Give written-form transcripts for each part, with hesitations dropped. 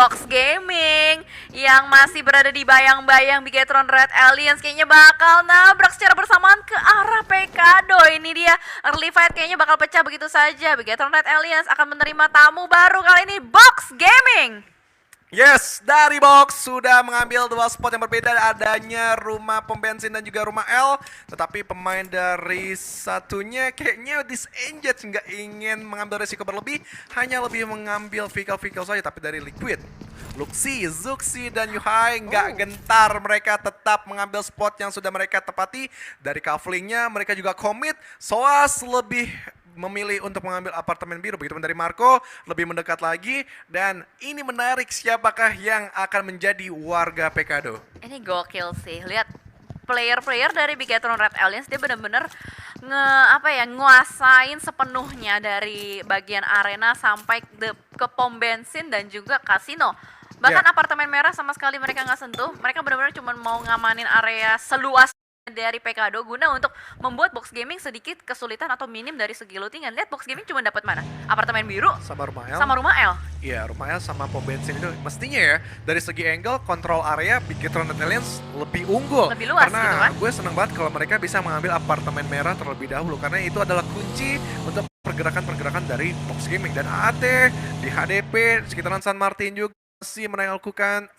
Box Gaming yang masih berada di bayang-bayang Bigetron Red Aliens kayaknya bakal nabrak secara bersamaan ke arah Pekado. Ini dia early fight kayaknya bakal pecah begitu saja. Bigetron Red Aliens akan menerima tamu baru kali ini, Box Gaming. Yes, dari Box sudah mengambil dua spot yang berbeda, adanya rumah pom bensin dan juga rumah L. Tetapi pemain dari satunya kayaknya disengage, nggak ingin mengambil resiko berlebih, hanya lebih mengambil vehicle-vehicle saja. Tapi dari Liquid, Luxi, Zuxi, dan Yuhai nggak gentar, mereka tetap mengambil spot yang sudah mereka tepati. Dari kaflingnya mereka juga komit, Soas lebih memilih untuk mengambil apartemen biru, begitu dari Marco lebih mendekat lagi, dan ini menarik siapakah yang akan menjadi warga Pekado. Ini gokil sih, lihat player-player dari Bigetron Red Aliens dia bener-bener nguasain sepenuhnya dari bagian arena sampai ke pom bensin dan juga kasino. Bahkan apartemen merah sama sekali mereka nggak sentuh, mereka benar-benar cuma mau ngamanin area seluas dari Pekado guna untuk membuat Box Gaming sedikit kesulitan atau minim dari segi lootingan. Lihat Box Gaming cuma dapat mana? Apartemen biru sama rumah L. Sama rumah L. Iya, rumah L sama pom bensin itu mestinya ya dari segi angle kontrol area Bigetron Red Aliens lebih unggul. Lebih luas karena gitu kan? Gue seneng banget kalau mereka bisa mengambil apartemen merah terlebih dahulu, karena itu adalah kunci untuk pergerakan-pergerakan dari Box Gaming. Dan AT di HDP sekitaran San Martin juga masih melakukan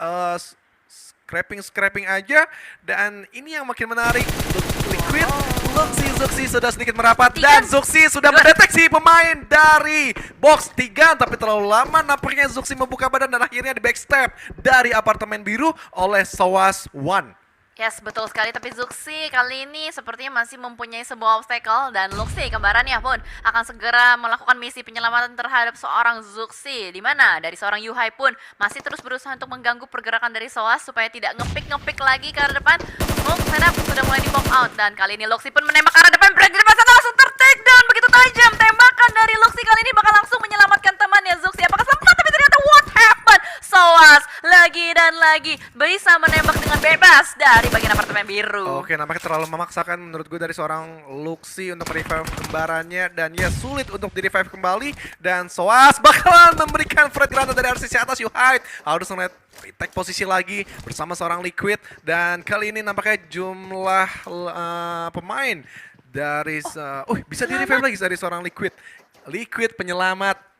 scrapping aja, dan ini yang makin menarik. Liquid, Zuxi sudah sedikit merapat, dan Zuxi sudah mendeteksi pemain dari Box 3, tapi terlalu lama nampaknya Zuxi membuka badan dan akhirnya di backstab dari apartemen biru oleh Soas One. Yes, betul sekali. Tapi Zuxi kali ini sepertinya masih mempunyai sebuah obstacle, dan Luxi kembarannya pun akan segera melakukan misi penyelamatan terhadap seorang Zuxi, di mana dari seorang Yuhai pun masih terus berusaha untuk mengganggu pergerakan dari Soas supaya tidak ngepik lagi ke arah depan. Smoke setup sudah mulai di pop out, dan kali ini Luxi pun menembak ke arah depan. Break dari masa langsung ter-take down begitu tajam. Tembakan dari Luxi kali ini bakal langsung menyelamatkan temannya Zuxi. Apakah sempat? Tapi ternyata what happened? Soas lagi dan lagi bisa menembak dengan bebas dari bagian apartemen biru. Oke, nampaknya terlalu memaksakan menurut gue dari seorang Luxi untuk revive kembarannya, dan ya sulit untuk di revive kembali, dan Soas bakalan memberikan free granat dari RCC atas. Yuhai harus melihat retake posisi lagi bersama seorang Liquid, dan kali ini nampaknya jumlah pemain dari bisa di revive lagi dari seorang Liquid penyelamat.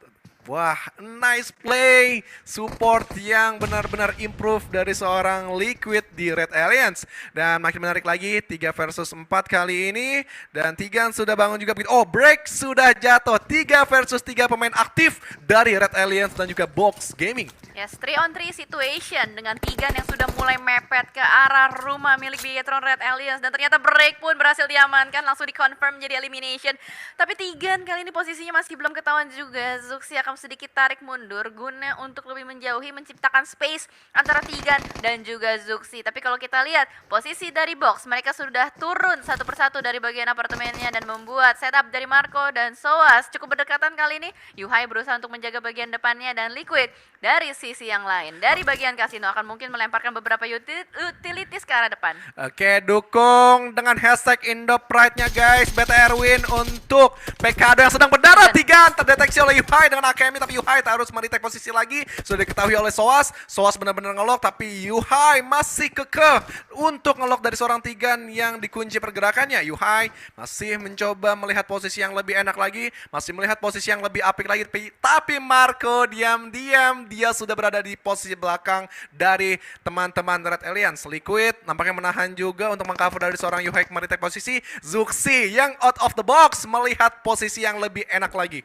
Wah, nice play, support yang benar-benar improve dari seorang Liquid di Red Aliens. Dan makin menarik lagi, 3 versus 4 kali ini, dan Tigan sudah bangun juga. Oh, break sudah jatuh, 3 versus 3 pemain aktif dari Red Aliens dan juga Box Gaming. Yes, 3-on-3 situation dengan Tigan yang sudah mulai mepet ke arah rumah milik Bigetron Red Aliens, dan ternyata break pun berhasil diamankan, langsung dikonfirm jadi elimination. Tapi Tigan kali ini posisinya masih belum ketahuan juga. Zuxi akan sedikit tarik mundur guna untuk lebih menjauhi, menciptakan space antara Tigan dan juga Zuxi. Tapi kalau kita lihat posisi dari Box, mereka sudah turun satu persatu dari bagian apartemennya dan membuat setup dari Marco dan Soas cukup berdekatan kali ini. Yuhai berusaha untuk menjaga bagian depannya, dan Liquid dari sisi yang lain dari bagian kasino akan mungkin melemparkan beberapa utilities ke arah depan. Oke, dukung dengan hashtag IndoPride-nya guys, BTR win untuk Pekado yang sedang berdarah. Tigan terdeteksi oleh Yuhai dengan AKM, tapi Yuhai harus meretake posisi lagi. Sudah diketahui oleh Soas benar-benar ngelok, tapi Yuhai masih kekeh untuk ngelok dari seorang Tigan yang dikunci pergerakannya. Yuhai masih mencoba melihat posisi yang lebih enak lagi, masih melihat posisi yang lebih apik lagi, tapi Marco diam-diam dia sudah berada di posisi belakang dari teman-teman Red Aliens. Liquid nampaknya menahan juga untuk mengcover dari seorang Yuhai meretake posisi. Zuxi yang out of the box melihat posisi yang lebih enak lagi.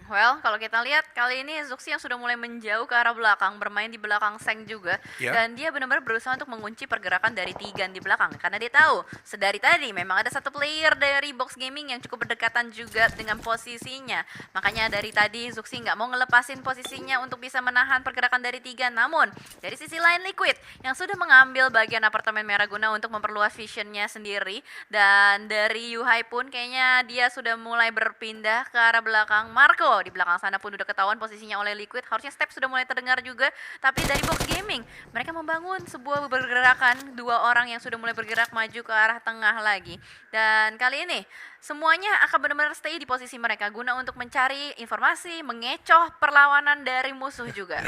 Well, kalau kita lihat kali ini Zuxi yang sudah mulai menjauh ke arah belakang, bermain di belakang Seng juga, dan dia benar-benar berusaha untuk mengunci pergerakan dari Tigan di belakang, karena dia tahu sedari tadi memang ada satu player dari Box Gaming yang cukup berdekatan juga dengan posisinya. Makanya dari tadi Zuxi nggak mau ngelepasin posisinya untuk bisa menahan pergerakan dari Tigan. Namun dari sisi lain Liquid yang sudah mengambil bagian apartemen merah guna untuk memperluas visionnya sendiri, dan dari Yuhai pun kayaknya dia sudah mulai berpindah ke arah belakang belakang Marco. Di belakang sana pun udah ketahuan posisinya oleh Liquid. Harusnya step sudah mulai terdengar juga. Tapi dari Box Gaming, mereka membangun sebuah pergerakan. Dua orang yang sudah mulai bergerak maju ke arah tengah lagi. Dan kali ini, semuanya akan benar-benar stay di posisi mereka guna untuk mencari informasi, mengecoh perlawanan dari musuh juga.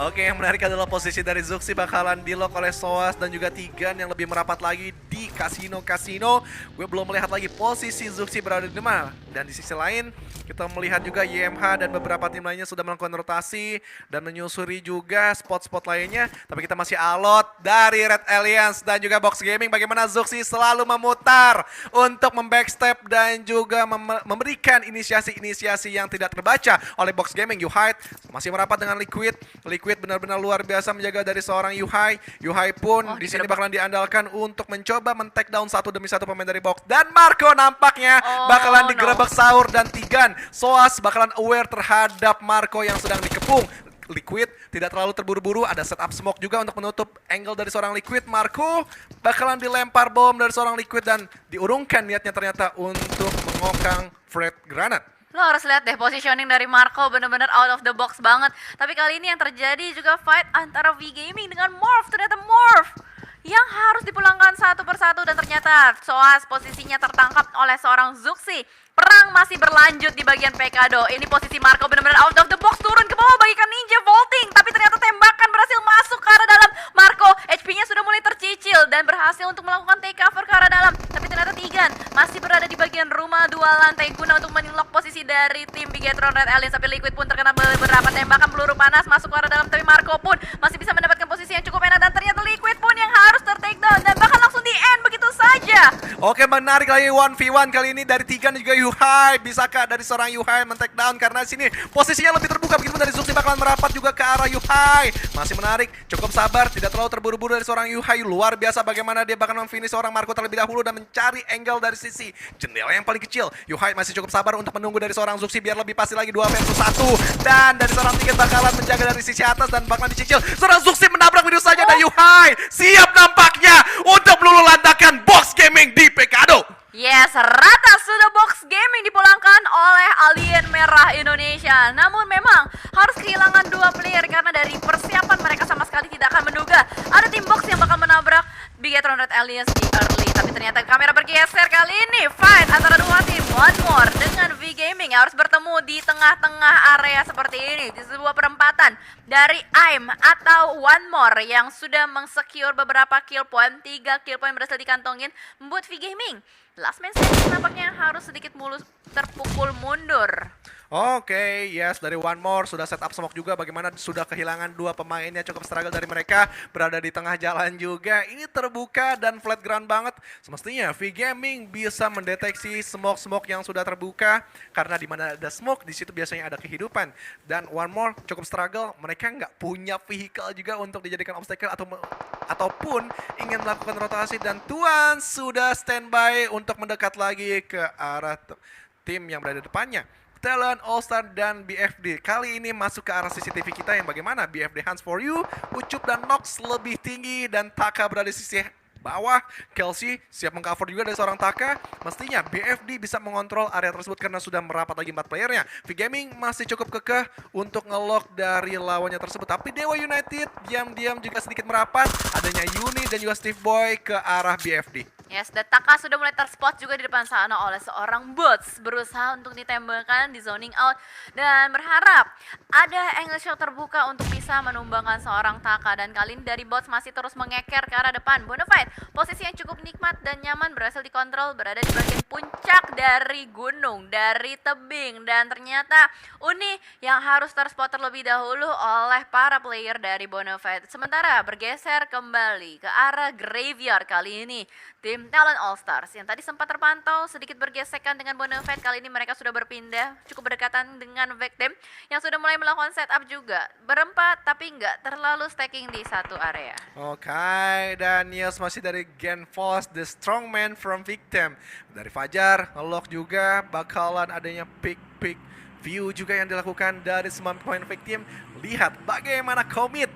Oke, yang menarik adalah posisi dari Zuxi bakalan di-lock oleh Soaz dan juga Tigan yang lebih merapat lagi di kasino-kasino. Gue belum melihat lagi posisi Zuxi berada di mana. Dan di sisi lain, kita melihat juga YMH dan beberapa tim lainnya sudah melakukan rotasi dan menyusuri juga spot-spot lainnya. Tapi kita masih alot dari Red Alliance dan juga Box Gaming. Bagaimana Zuxi selalu memutar untuk membackstep dan juga memberikan inisiasi-inisiasi yang tidak terbaca oleh Box Gaming. Yuhai masih merapat dengan Liquid. Liquid benar-benar luar biasa menjaga dari seorang Yuhai. Yuhai pun di sini bakalan diandalkan untuk mencoba men-take down satu demi satu pemain dari Box. Dan Marco nampaknya bakalan digerebek sahur dan Tigan. Soaz bakalan aware terhadap Marco yang sedang dikepung. Liquid tidak terlalu terburu-buru, ada setup smoke juga untuk menutup angle dari seorang Liquid. Marco bakalan dilempar bom dari seorang Liquid dan diurungkan niatnya ternyata untuk mengokang Fred Granat. Lo harus lihat deh positioning dari Marco bener-bener out of the box banget. Tapi kali ini yang terjadi juga fight antara V Gaming dengan Morph. Ternyata Morph yang harus dipulangkan satu persatu dan ternyata Soaz posisinya tertangkap oleh seorang Zuxi. Perang masih berlanjut di bagian Pekado. Ini posisi Marco benar-benar out of the box, turun ke bawah bagikan ninja vaulting. Tapi ternyata tembakan berhasil masuk ke arah dalam. Marco HP-nya sudah mulai tercicil dan berhasil untuk melakukan take cover ke arah dalam. Tapi ternyata Tigan masih berada di bagian rumah dua lantai guna untuk menilok posisi dari tim Bigetron Red Alliance. Tapi Liquid pun terkena beberapa tembakan peluru panas masuk ke arah dalam. Tapi Marco pun masih bisa mendapatkan posisi yang cukup enak dan ternyata Liquid pun yang harus ter-take down dan bahkan langsung di end begitu saja. Oke, menarik lagi 1v1 kali ini dari Tigan dan juga Yuhai. Bisakah dari seorang Yuhai men-take down karena sini posisinya lebih terbuka begitu dari Zuxi bakalan merapat juga ke arah Yuhai. Masih menarik, cukup sabar, tidak terlalu terburu-buru dari seorang Yuhai. Luar biasa bagaimana dia bakal memfinish seorang Marco terlebih dahulu dan mencari angle dari sisi jendela yang paling kecil. Yuhai masih cukup sabar untuk menunggu dari seorang Zuxi biar lebih pasti lagi 2 versus 1. Dan dari seorang Tigan bakalan menjaga dari sisi atas dan bakalan dicicil. Seorang Zuxi menabrak begitu saja dan Yuhai siap nampaknya untuk meluluh lantakan Box Gaming di Pekado. Yes, rata sudah Box Gaming dipulangkan oleh Alien Merah Indonesia. Namun memang harus kehilangan 2 player karena dari persiapan mereka sama sekali tidak akan menduga ada tim Box yang bakal menabrak Bigetron Red Alliance di early. Tapi ternyata kamera bergeser kali ini. Fight antara dua tim, One More dengan V Gaming yang harus bertemu di tengah-tengah area seperti ini. Di sebuah perempatan dari AIM atau One More yang sudah mengsecure beberapa kill point. 3 kill point berhasil dikantongin membuat V Gaming last man standing nampaknya harus sedikit mulus terpukul mundur. Oke, yes, dari One More sudah setup smoke juga. Bagaimana sudah kehilangan 2 pemainnya, cukup struggle dari mereka. Berada di tengah jalan juga. Ini terbuka dan flat ground banget. Semestinya V Gaming bisa mendeteksi smoke-smoke yang sudah terbuka. Karena di mana ada smoke, di situ biasanya ada kehidupan. Dan One More cukup struggle. Mereka nggak punya vehicle juga untuk dijadikan obstacle ataupun ingin melakukan rotasi. Dan Tuan sudah standby untuk mendekat lagi ke arah tim yang berada di depannya. Talon, All-Star, dan BFD. Kali ini masuk ke arah CCTV kita yang bagaimana BFD Hands for You, Ucup dan Nox lebih tinggi dan Taka berada di sisi bawah. Kelsey siap mengcover juga dari seorang Taka. Mestinya BFD bisa mengontrol area tersebut karena sudah merapat lagi 4 playernya. V Gaming masih cukup kekeh untuk nge-lock dari lawannya tersebut. Tapi Dewa United diam-diam juga sedikit merapat. Adanya Yuni dan juga Steve Boy ke arah BFD. Yes, dan Taka sudah mulai terspot juga di depan sana oleh seorang bots. Berusaha untuk ditembakkan, di zoning out. Dan berharap ada angle shot terbuka untuk bisa menumbangkan seorang Taka. Dan kali ini dari bots masih terus mengeker ke arah depan. Bonafide, posisi yang cukup nikmat dan nyaman berhasil dikontrol. Berada di bagian puncak dari gunung, dari tebing. Dan ternyata Uni yang harus terspot terlebih dahulu oleh para player dari Bonafide. Sementara bergeser kembali ke arah graveyard kali ini. Tim Talon All Stars yang tadi sempat terpantau sedikit bergesekan dengan Bonafide, kali ini mereka sudah berpindah cukup berdekatan dengan Vectem yang sudah mulai melakukan setup juga. Berempat tapi nggak terlalu stacking di satu area. Oke, dan yes masih dari Genfos, the strongman from Victim. Dari Fajar, nge-lock juga bakalan adanya pick view juga yang dilakukan dari 9 point Victim. Lihat bagaimana komit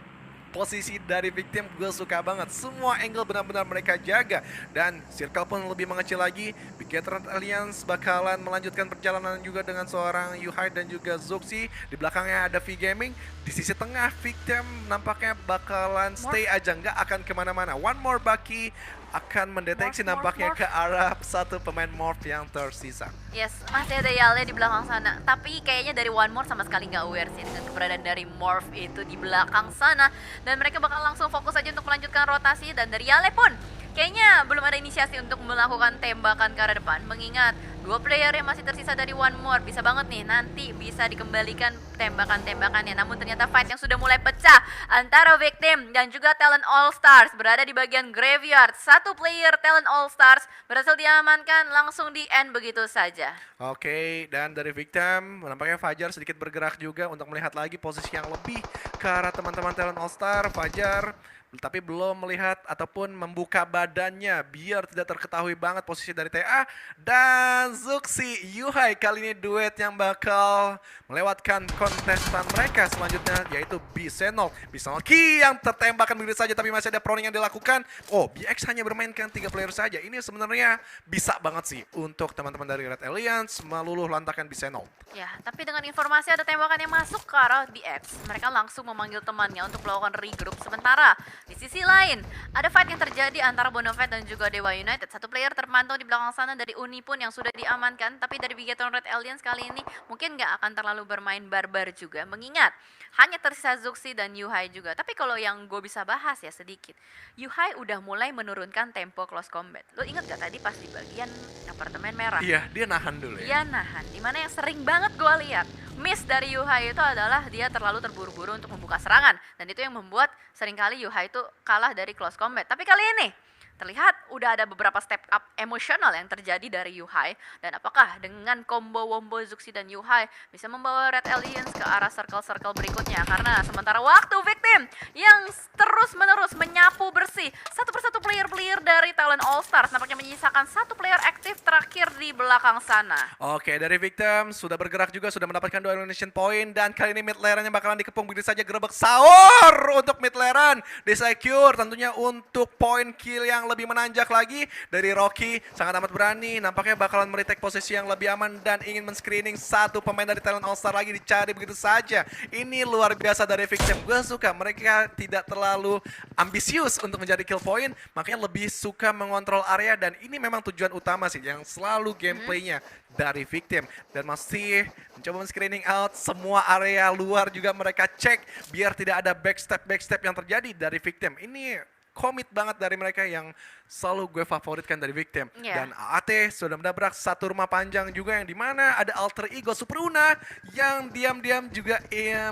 posisi dari Victim gue suka banget. Semua angle benar-benar mereka jaga. Dan circle pun lebih mengecil lagi. Bigetron Alliance bakalan melanjutkan perjalanan juga dengan seorang Yuhai dan juga Zoxy. Di belakangnya ada V Gaming. Di sisi tengah Victim nampaknya bakalan stay aja, nggak akan kemana-mana. One more Baki akan mendeteksi nampaknya ke arah satu pemain Morph yang tersisa. Yes, masih ada Yale di belakang sana. Tapi kayaknya dari One More sama sekali nggak aware sih dengan keberadaan dari Morph itu di belakang sana. Dan mereka bakal langsung fokus aja untuk melanjutkan rotasi. Dan dari Yale pun kayaknya belum ada inisiasi untuk melakukan tembakan ke arah depan. Mengingat dua player yang masih tersisa dari One More. Bisa banget nih nanti bisa dikembalikan tembakan-tembakannya. Namun ternyata fight yang sudah mulai pecah antara Victim dan juga Talent All Stars berada di bagian graveyard. Satu player Talent All Stars berhasil diamankan, langsung di end begitu saja. Oke, dan dari Victim nampaknya Fajar sedikit bergerak juga untuk melihat lagi posisi yang lebih ke arah teman-teman Talent All Star. Fajar tapi belum melihat ataupun membuka badannya biar tidak terketahui banget posisi dari TA. Dan Zoxy Yuhai kali ini duet yang bakal melewatkan kontestan mereka selanjutnya, yaitu Bisenol. Bisenol Ki yang tertembakkan begitu saja, tapi masih ada proning yang dilakukan. Oh, BX hanya bermainkan 3 player saja. Ini sebenarnya bisa banget sih untuk teman-teman dari Red Alliance meluluh lantakan Bisenol. Ya, tapi dengan informasi ada tembakan yang masuk ke arah BX, mereka langsung memanggil temannya untuk melakukan regroup. Sementara di sisi lain, ada fight yang terjadi antara Bonafide dan juga Dewa United. Satu player terpantau di belakang sana dari Uni pun yang sudah diamankan, tapi dari Bigetron Red Alliance kali ini mungkin nggak akan terlalu bermain barbar juga, mengingat hanya tersisa Zoxy dan Yuhai juga. Tapi kalau yang gue bisa bahas ya sedikit, Yuhai udah mulai menurunkan tempo close combat. Lo inget gak tadi pas di bagian apartemen merah? Iya, dia nahan dulu ya. Dia nahan, dimana yang sering banget gue lihat miss dari Yuhai itu adalah dia terlalu terburu-buru untuk membuka serangan. Dan itu yang membuat seringkali Yuhai itu kalah dari close combat. Tapi kali ini terlihat udah ada beberapa step up emosional yang terjadi dari Yuhai. Dan apakah dengan combo wombo Zoxy dan Yuhai bisa membawa Red Alliance ke arah circle-circle berikutnya? Karena sementara waktu Victim yang terus-menerus menyapu bersih satu persatu player-player dari Talent All Stars nampaknya menyisakan satu player aktif terakhir di belakang sana. Oke, dari Victim sudah bergerak juga, sudah mendapatkan 2 elimination point. Dan kali ini mid lanerannya bakalan dikepung begitu saja, gerebek sahur untuk mid lane disecure tentunya untuk point kill yang lebih menanjak lagi dari Rocky. Sangat amat berani, nampaknya bakalan meretake posisi yang lebih aman dan ingin men-screening satu pemain dari Talent All Star lagi, dicari begitu saja. Ini luar biasa dari Victim, gue suka mereka tidak terlalu ambisius untuk menjadi kill point, makanya lebih suka mengontrol area. Dan ini memang tujuan utama sih yang selalu gameplaynya dari Victim. Dan masih mencoba men-screening out semua area luar juga mereka cek biar tidak ada backstep yang terjadi dari Victim. Ini komit banget dari mereka yang selalu gue favoritkan dari Victim. Dan AAT sudah mendabrak satu rumah panjang juga yang dimana ada alter ego Superuna yang diam-diam juga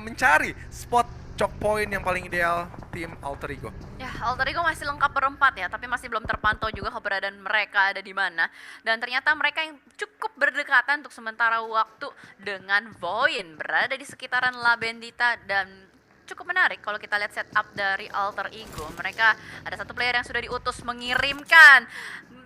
mencari spot choke point yang paling ideal tim alter ego. Ya, alter ego masih lengkap berempat ya, tapi masih belum terpantau juga keberadaan mereka ada di mana. Dan ternyata mereka yang cukup berdekatan untuk sementara waktu dengan Voin berada di sekitaran La Bendita. Dan cukup menarik kalau kita lihat setup dari alter ego. Mereka ada satu player yang sudah diutus mengirimkan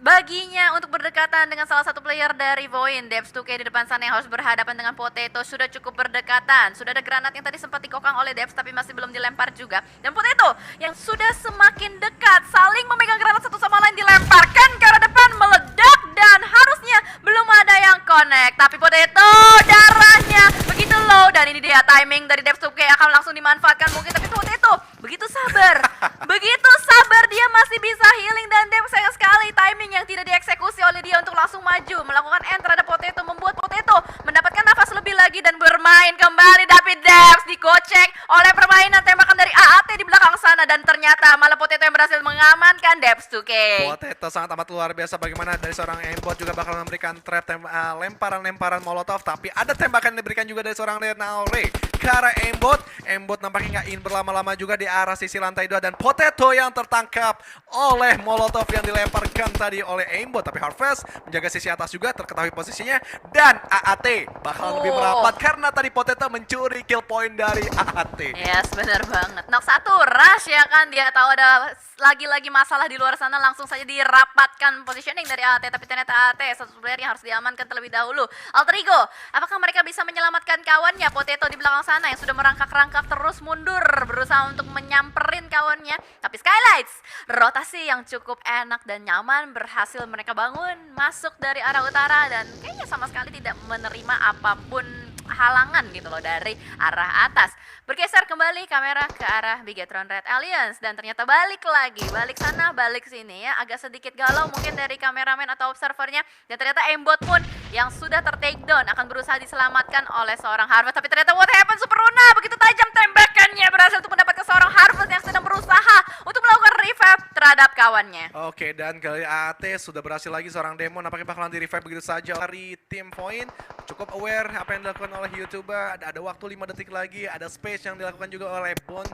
baginya untuk berdekatan dengan salah satu player dari Voin. Debs 2K di depan sana yang harus berhadapan dengan Potato sudah cukup berdekatan. Sudah ada granat yang tadi sempat dikokang oleh Debs tapi masih belum dilempar juga. Dan Potato yang sudah semakin dekat saling memegang granat satu sama lain dilemparkan ke arah depan, meledak dan harusnya belum ada yang connect. Tapi Potato darahnya begitu low dan ini dia timing dari Debs 2K akan langsung dimanfaatkan mungkin, tapi Potato begitu sabar. Begitu sabar dia masih bisa healing dan Debs sayang sekali timing yang tidak dieksekusi oleh dia untuk langsung maju melakukan end terhadap Potato membuat Potato mendapatkan nafas lebih lagi dan bermain kembali. Tapi Debs digocek oleh permainan tembakan dari AAT di belakang sana dan ternyata malah Potato yang berhasil mengamankan Debs 2K. Potato sangat amat luar biasa bagaimana dari seorang aimbot juga bakal memberikan trap lemparan-lemparan molotov, tapi ada tembakan yang diberikan juga dari seorang Renaure ke arah aimbot. Aimbot nampaknya nggak ingin berlama-lama juga di arah sisi lantai 2 dan Potato yang tertangkap oleh molotov yang dilemparkan tadi oleh aimbot. Tapi Harvest menjaga sisi atas juga, terketahui posisinya dan AAT bakal lebih merapat karena tadi Potato mencuri kill point dari AAT. Yes, benar banget. Knock 1, rush ya kan, dia tahu ada lagi-lagi masalah di luar sana, langsung saja dirapatkan positioning dari AT, tapi ternyata AT satu player yang harus diamankan terlebih dahulu. Alter Ego, apakah mereka bisa menyelamatkan kawannya? Potato di belakang sana yang sudah merangkak-rangkak terus mundur, berusaha untuk menyamperin kawannya. Tapi Skylights, rotasi yang cukup enak dan nyaman berhasil mereka bangun, masuk dari arah utara dan kayaknya sama sekali tidak menerima apapun halangan gitu loh dari arah atas. Bergeser kembali kamera ke arah Bigetron Red Alliance dan ternyata balik lagi, balik sana, balik sini ya. Agak sedikit galau mungkin dari kameramen atau observernya dan ternyata aimbot pun yang sudah ter-takedown akan berusaha diselamatkan oleh seorang Harvest. Tapi ternyata what happened, Super Runa begitu tajam tembakannya berhasil untuk mendapatkan seorang Harvest yang sedang berusaha untuk melakukan revive terhadap kawannya. Oke, dan kali AT sudah berhasil lagi seorang Demon. Nampaknya bakalan di revive begitu saja dari tim Point. Cukup aware apa yang dilakukan oleh YouTuber. Ada waktu 5 detik lagi. Ada space yang dilakukan juga oleh Bon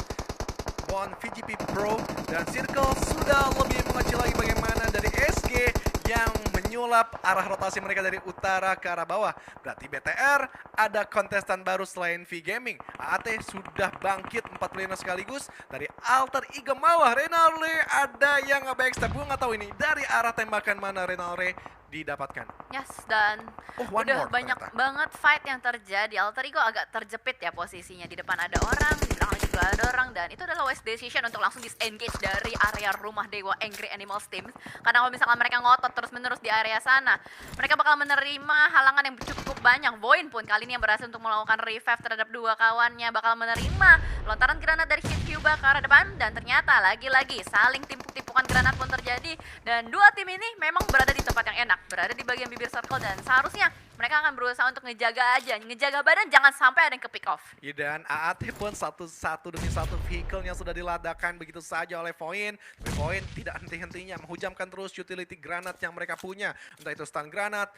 VGP Pro. Dan Circle sudah lebih mengecil lagi bagaimana dari SG yang menyulap arah rotasi mereka dari utara ke arah bawah. Berarti BTR ada kontestan baru selain V Gaming. AAT sudah bangkit 4 player sekaligus. Dari Alter Ego Mawah, Renalre ada yang nge-backstab. Gue nggak tahu ini dari arah tembakan mana Renalre didapatkan. Yes, dan udah banyak banget fight yang terjadi. Alter Ego agak terjepit ya posisinya. Di depan ada orang, di belakang juga ada orang, dan itu adalah wise decision untuk langsung disengage dari area rumah Dewa Angry Animals Team. Karena kalau misalkan mereka ngotot terus-menerus di area sana, mereka bakal menerima halangan yang cukup banyak. Voin pun kali ini yang berhasil untuk melakukan revive terhadap dua kawannya, bakal menerima lontaran granat dari Hit Cuba ke arah depan, dan ternyata lagi-lagi saling timpuk-timpukan granat pun terjadi, dan dua tim ini memang berada di tempat yang enak, berada di bagian bibir circle, dan seharusnya mereka akan berusaha untuk ngejaga badan jangan sampai ada yang ke pick off. Ya, dan AAT pun satu demi satu vehicle yang sudah diledakkan begitu saja oleh Voin. Tapi Voin tidak henti-hentinya menghujamkan terus utility granat yang mereka punya. Entah itu stun granat,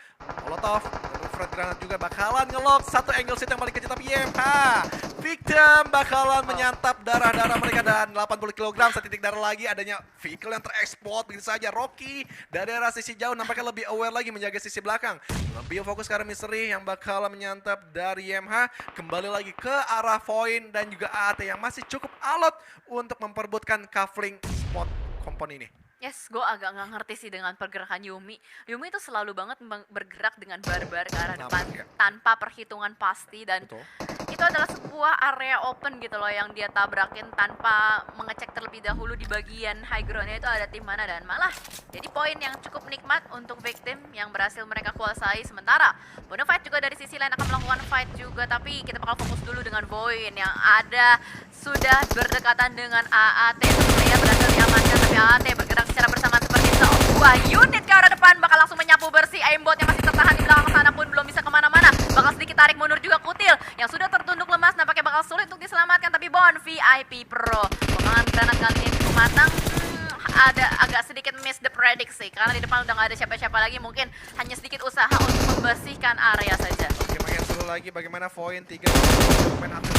molotov, infrared granat juga bakalan ngelock satu angle set yang paling kecil, tapi YMH Victim bakalan menyantap darah-darah mereka, dan 80 kg setitik darah lagi. Adanya vehicle yang tereksploit begitu saja. Rocky dari arah sisi jauh nampaknya lebih aware lagi menjaga sisi belakang. Lebih fokus ke arah Mystery yang bakal menyantap dari YMH. Kembali lagi ke arah Voin dan juga AAT yang masih cukup alot untuk memperebutkan kafling spot kompon ini. Yes, gue agak nggak ngerti sih dengan pergerakan Yumi. Yumi itu selalu banget bergerak dengan barbar ke arah depan tanpa perhitungan pasti, dan Betul. itu adalah sebuah area open gitu loh yang dia tabrakin tanpa mengecek terlebih dahulu di bagian high groundnya itu ada tim mana, dan malah jadi poin yang cukup nikmat untuk victim yang berhasil mereka kuasai. Sementara Bonafide juga dari sisi lain akan melakukan fight juga, tapi kita bakal fokus dulu dengan Voin yang ada sudah berdekatan dengan AAT. Tentunya berhasil diamankan, tapi AAT bergerak secara bersamaan seperti sebuah unit ke arah depan, bakal langsung menyapu bersih. Aimbot yang masih tertahan di belakang sana pun belum bisa kemana-mana, bakal sedikit tarik mundur juga Kutil yang sudah tertunduk lemas, nampaknya bakal sulit untuk diselamatkan. Tapi Bon VIP Pro pengelan granat kali ini cukup matang. Ada agak sedikit miss the prediksi karena di depan udah nggak ada siapa-siapa lagi, mungkin hanya sedikit usaha untuk membersihkan area saja. Oke, makin seru lagi bagaimana Voin 3 pemain aktif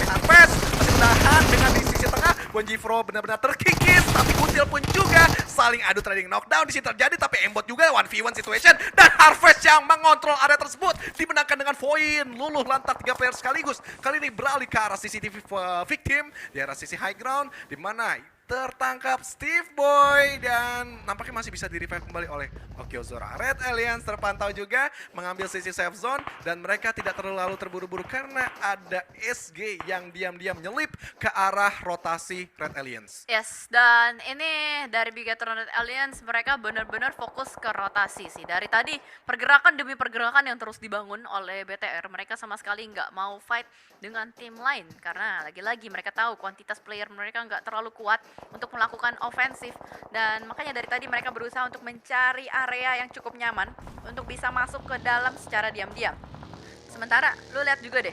Harvest masih menahan dengan di sisi tengah. Bonjifro benar-benar terkikis, tapi Kutil pun juga saling adu trading knockdown di sini terjadi, tapi Aimbot juga 1v1 situation, dan Harvest yang mengontrol area tersebut dimenangkan dengan Voin. Luluh lantak 3 player sekaligus. Kali ini beralih ke arah CCTV victim di arah sisi high ground, di mana tertangkap Steve Boy dan nampaknya masih bisa di-revive kembali oleh Okyozora. Red Alliance terpantau juga mengambil sisi safe zone dan mereka tidak terlalu terburu-buru karena ada SG yang diam-diam nyelip ke arah rotasi Red Alliance. Yes, dan ini dari Bigetron Red Alliance mereka benar-benar fokus ke rotasi sih. Dari tadi pergerakan demi pergerakan yang terus dibangun oleh BTR, mereka sama sekali nggak mau fight dengan tim lain karena lagi-lagi mereka tahu kuantitas player mereka nggak terlalu kuat untuk melakukan ofensif, dan makanya dari tadi mereka berusaha untuk mencari area yang cukup nyaman untuk bisa masuk ke dalam secara diam-diam. Sementara lu lihat juga deh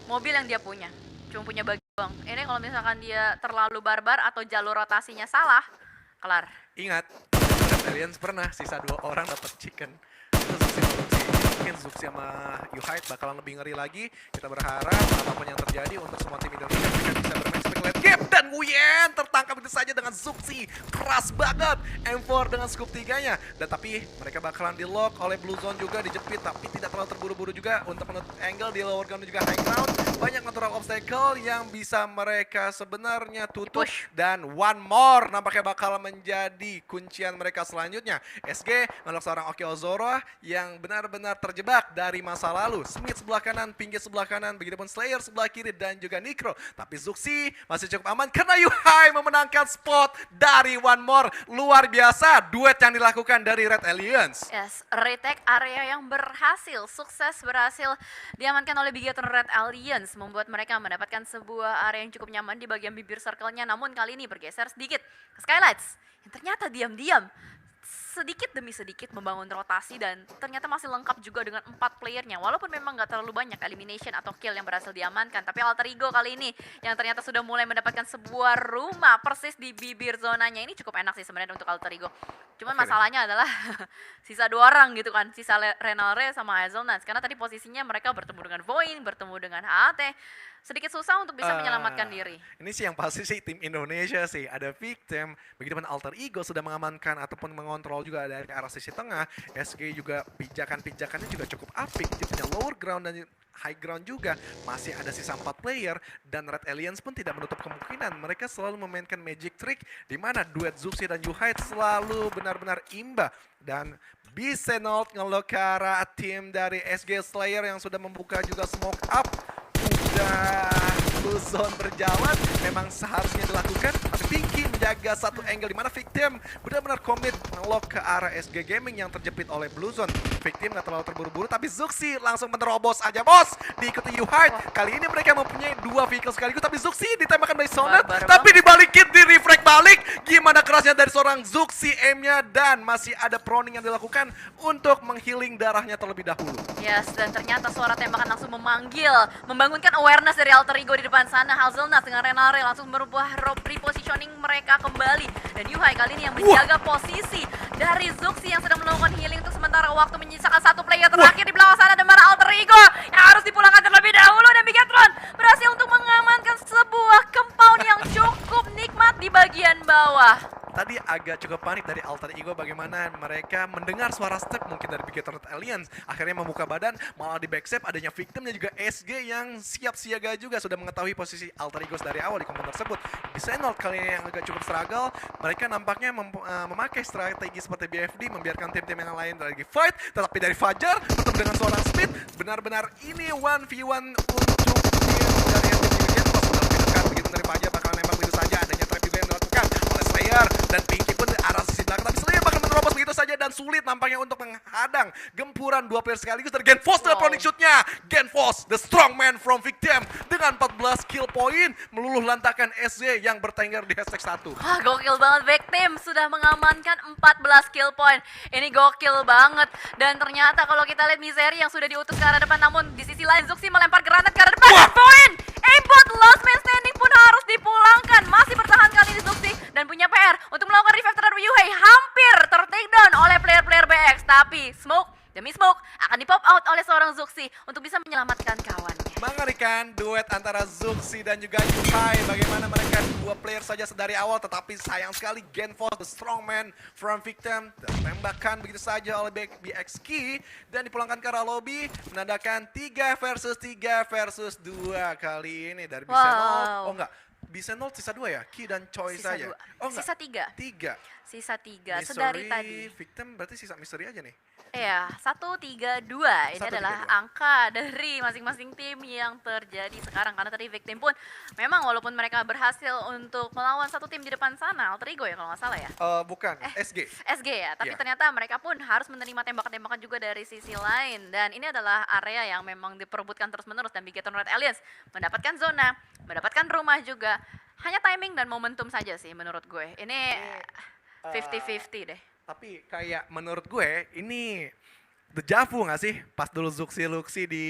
mobil yang dia punya, cuma punya bagi doang. Ini kalau misalkan dia terlalu barbar atau jalur rotasinya salah, kelar. Ingat, Red Alliance pernah sisa 2 orang dapat chicken. Itu mungkin Zuxi sama Yuhait bakalan lebih ngeri lagi. Kita berharap apapun yang terjadi untuk semua tim Indonesia mereka bisa bermain speculate game, dan Nguyen tertangkap itu saja dengan Zuxi. Keras banget M4 dengan scoop 3-nya. Dan tapi mereka bakalan di lock oleh Blue Zone juga, dijepit tapi tidak terlalu terburu-buru juga untuk menutup angle di lower ground juga high ground. banyak natural obstacle yang bisa mereka sebenarnya tutup. Push. Dan one more nampaknya bakal menjadi kuncian mereka selanjutnya. SG menolak seorang Oki Ozora yang benar-benar terjebak dari masa lalu. Smith sebelah kanan, Pinky sebelah kanan, begitupun Slayer sebelah kiri dan juga Nikro. Tapi Zuxi masih cukup aman karena Yuhai memenangkan spot dari one more. Luar biasa duet yang dilakukan dari Red Alliance. Yes, retake area yang sukses berhasil diamankan oleh Bigetron Red Alliance, membuat mereka mendapatkan sebuah area yang cukup nyaman di bagian bibir circle-nya. Namun kali ini bergeser sedikit ke Skylights yang ternyata diam-diam sedikit demi sedikit membangun rotasi dan ternyata masih lengkap juga dengan 4 playernya. Walaupun memang nggak terlalu banyak elimination atau kill yang berhasil diamankan, tapi Alter Ego kali ini yang ternyata sudah mulai mendapatkan sebuah rumah persis di bibir zonanya. Ini cukup enak sih sebenarnya untuk Alter Ego. Cuman Oke deh. masalahnya adalah sisa 2 orang gitu kan, sisa Renalre sama Hazelnuts. Karena tadi posisinya mereka bertemu dengan Voin, bertemu dengan HAT. Sedikit susah untuk bisa menyelamatkan diri. Ini sih yang pasti sih tim Indonesia sih. Ada Victim, begitupun Alter Ego sudah mengamankan ataupun mengontrol juga dari arah sisi tengah. SG juga pijakannya juga cukup apik. Dia punya lower ground dan high ground juga. Masih ada sisa 4 player dan Red Alliance pun tidak menutup kemungkinan. Mereka selalu memainkan magic trick di mana duet Zuxi dan Yuhai selalu benar-benar imba. Dan Bisenol ngelok ke arah tim dari SG Slayer yang sudah membuka juga smoke up. Udah blue zone berjalan, memang seharusnya dilakukan, tapi Pinky menjaga satu angle di mana Victim benar-benar komit ngelok ke arah SG Gaming yang terjepit oleh blue zone. Victim nggak terlalu terburu-buru, tapi Zuxi langsung menerobos aja bos, diikuti Yuhai. Kali ini mereka mempunyai 2 vehicle sekaligus, tapi Zuxi ditembakkan by Sonet, tapi dibalikin, di reflect balik. Gimana kerasnya dari seorang Zuxi aimnya, dan masih ada proning yang dilakukan untuk menghealing darahnya terlebih dahulu. Yes, dan ternyata suara tembakan langsung memanggil, membangunkan awareness dari Alter Ego di depan sana. Hazelnuts dengan Renare langsung merubah repositioning mereka kembali. Dan Yuhai kali ini yang menjaga posisi dari Zuxi yang sedang melakukan healing untuk sementara waktu, menyisakan 1 player terakhir di belakang sana. Dan mana Alter Ego yang harus dipulangkan terlebih dahulu, dan Bigetron berhasil untuk mengamankan sebuah compound yang cukup nikmat di bagian bawah. Tadi agak cukup panik dari Alter Ego bagaimana mereka mendengar suara step mungkin dari Bigetron Alliance. Akhirnya membuka badan, malah di backstep adanya Victim dan juga SG yang siap siaga juga sudah mengetahui posisi Alter Ego dari awal di komponen tersebut. Bisenol kali ini yang agak cukup struggle, mereka nampaknya memakai strategi seperti BFD, membiarkan tim-tim yang lain lagi fight, tetapi dari Fajar bertemu dengan seorang Speed, benar-benar ini 1v1 untuk tim dari SG Genfos. Lebih dekat begitu dari Fajar bakal nembak begitu saja, adanya trap juga yang dilakukan oleh Slayer dan Pinky pun di arah sisi belakang, tapi Slayer bakal menerobos begitu saja dan sulit nampaknya untuk menghadang gempuran 2 player sekaligus dari Genfos. Dengan proning shootnya Genfos, the strong man from Victim dengan 14 kill point meluluh lantakan SG yang bertengger di hashtag 1. Wah, gokil banget. Victim sudah mengamankan 14 kill point. Ini gokil banget. Dan ternyata kalau kita lihat Misery yang sudah diutus ke arah depan, namun di sisi lain Zuxi melempar granat ke arah depan. Dan point! Aimbot last man standing pun harus dipulangkan. Masih bertahan kali ini Zuxi dan punya PR untuk melakukan revive terhadap Yuhei. Hampir ter-take down oleh player-player BX, tapi smoke demi smoke akan di-pop out oleh seorang Zuxi untuk bisa menyelamatkan kawannya. Mengerikan duet antara Zuxi dan juga Yuhai. Bagaimana mereka 2 player saja sedari awal, tetapi sayang sekali Genfos, the strong man from Victim, tertembakkan begitu saja oleh BX Key dan dipulangkan ke arah lobby, menandakan 3 versus 2 kali ini dari Bisenol. Oh enggak, Bisenol sisa 2 ya? Key dan Choi Sisa saja. 2. Oh enggak, Sisa 3. 3. Sisa 3 sedari tadi. Victim berarti sisa Mystery aja nih. Iya, 1, 3, 2. Ini 1, 3, adalah 2. angka dari masing-masing tim yang terjadi sekarang. Karena tadi Victim pun memang walaupun mereka berhasil untuk melawan satu tim di depan sana, Alter Ego ya kalau nggak salah ya? Bukan, SG. SG ya, tapi Iya. ternyata mereka pun harus menerima tembakan-tembakan juga dari sisi lain. Dan ini adalah area yang memang diperebutkan terus-menerus, dan Bigetron Red Alliance mendapatkan zona, mendapatkan rumah juga. Hanya timing dan momentum saja sih menurut gue. Ini 50-50 deh. Tapi kayak menurut gue ini deja vu gak sih? Pas dulu Zuxi di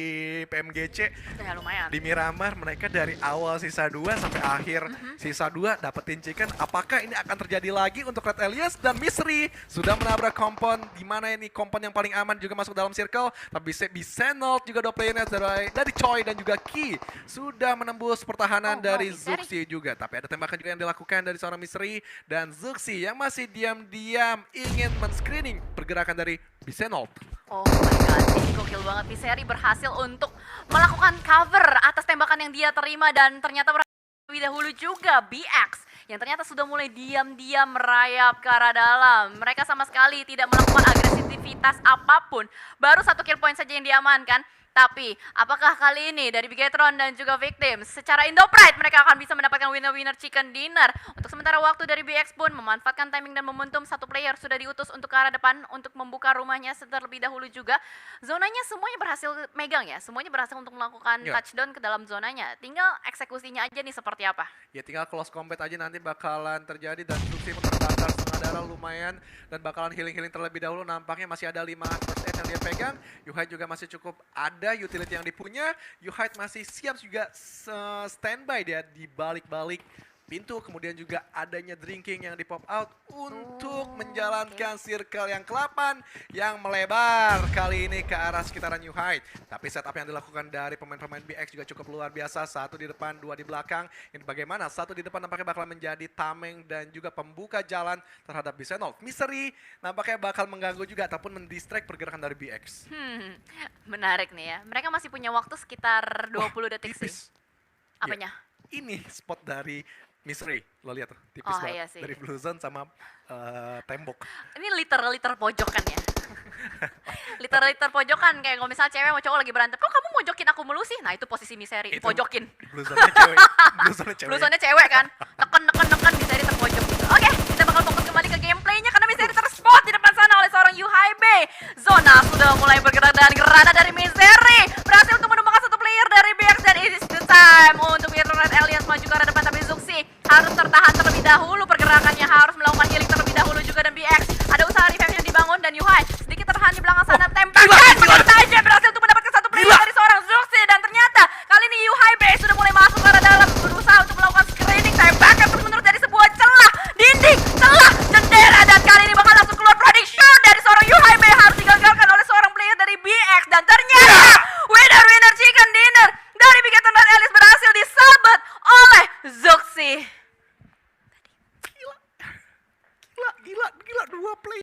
PMGC Ya lumayan. di Miramar, mereka dari awal sisa 2 sampai akhir sisa 2 dapetin chicken. Apakah ini akan terjadi lagi untuk Red Alliance? Dan Mystery sudah menabrak kompon, di mana ini kompon yang paling aman juga masuk dalam circle. Tapi Bisenol juga 2 playernya dari Choi dan juga Key sudah menembus pertahanan dari Mystery. Zuxi juga. Tapi ada tembakan juga yang dilakukan dari seorang Mystery dan Zuxi yang masih diam-diam ingin men-screening pergerakan dari Bisenol. Oh my god, ini gokil banget. Viseri berhasil untuk melakukan cover atas tembakan yang dia terima dan ternyata terlebih dahulu juga BX yang ternyata sudah mulai diam-diam merayap ke arah dalam. Mereka sama sekali tidak melakukan agresivitas apapun. Baru 1 kill point saja yang diamankan. Tapi, apakah kali ini dari Bigetron dan juga Victims secara Indopride mereka akan bisa mendapatkan winner-winner chicken dinner? Untuk sementara waktu dari BX pun memanfaatkan timing dan momentum, satu player sudah diutus untuk ke arah depan untuk membuka rumahnya terlebih dahulu juga. Zonanya semuanya berhasil megang ya, semuanya berhasil untuk melakukan touchdown ke dalam zonanya. Tinggal eksekusinya aja nih seperti apa. Ya tinggal close combat aja nanti bakalan terjadi dan Zuxi pun terbakar setengah darah lumayan dan bakalan healing-healing terlebih dahulu. Nampaknya masih ada 5 first aid yang dia pegang. Yuhai juga masih cukup ada utility yang dipunya. Yuhai masih siap juga standby dia di balik-balik pintu, kemudian juga adanya drinking yang di pop out untuk menjalankan circle yang ke-8 yang melebar kali ini ke arah sekitaran Yuhai. Tapi setup yang dilakukan dari pemain-pemain BX juga cukup luar biasa. 1 di depan, 2 di belakang. Ini bagaimana? 1 di depan nampaknya bakal menjadi tameng dan juga pembuka jalan terhadap Bisenov. Misery nampaknya bakal mengganggu juga ataupun mendistract pergerakan dari BX. Menarik nih ya. Mereka masih punya waktu sekitar 20 detik sih. Apanya? Ya, ini spot dari Misery, lo lihat tuh, tipis banget iya sih. dari blue zone sama tembok. Ini liter pojokan ya. liter pojokan kayak kalau misalnya cewek mau cowok lagi berantem, kok kamu mojokin aku mulu sih? Nah itu posisi Misery, pojokin. Blue zone-nya cewek. Blue zone-nya cewek kan, neken Misery terpojok gitu. Oke, kita bakal fokus kembali ke gameplaynya karena Misery terspot di depan sana oleh seorang Yuhai B. Zona sudah mulai bergerak dan granat dari Misery berhasil untuk menumbangkan 1 player dari BX dan it is the time untuk Bigetron Red Alliance maju ke arah depan, tapi Zuxi harus tertahan terlebih dahulu pergerakannya, harus melakukan healing terlebih dahulu juga dan BX ada usaha revive yang dibangun dan Yuhai sedikit tertahan di belakang sana, tembakan